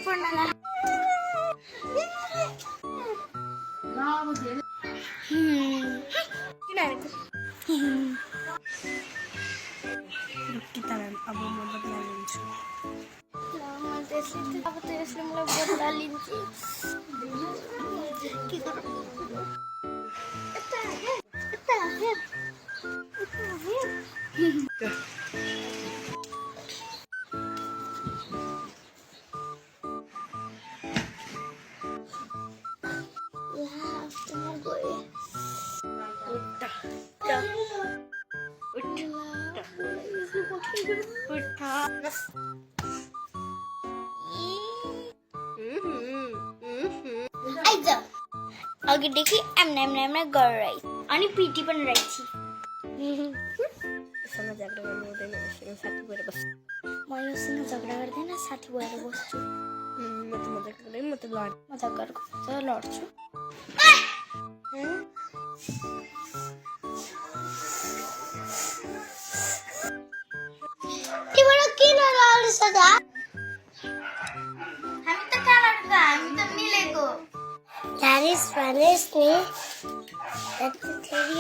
पडणार kita lang abo mo baglalin siya. Aku tuh mulai buat dalin sih. Kita अघि देखि एमना गरिरहेछ अनि पिटी पनि रहेछ Sama झगडा गर्नु हुँदैन यससँग साथी भएर बस्छु म योसँग झगडा गर्दैन साथी भएर बस्छु म त मजाक गर्दैन म त लड मजाक गरेको हुन्छ लड्छु तिम्रो किन लड्छ त हामी त कहाँ लड्का हामी त मिलेको That is Spanish, me. That's the TV,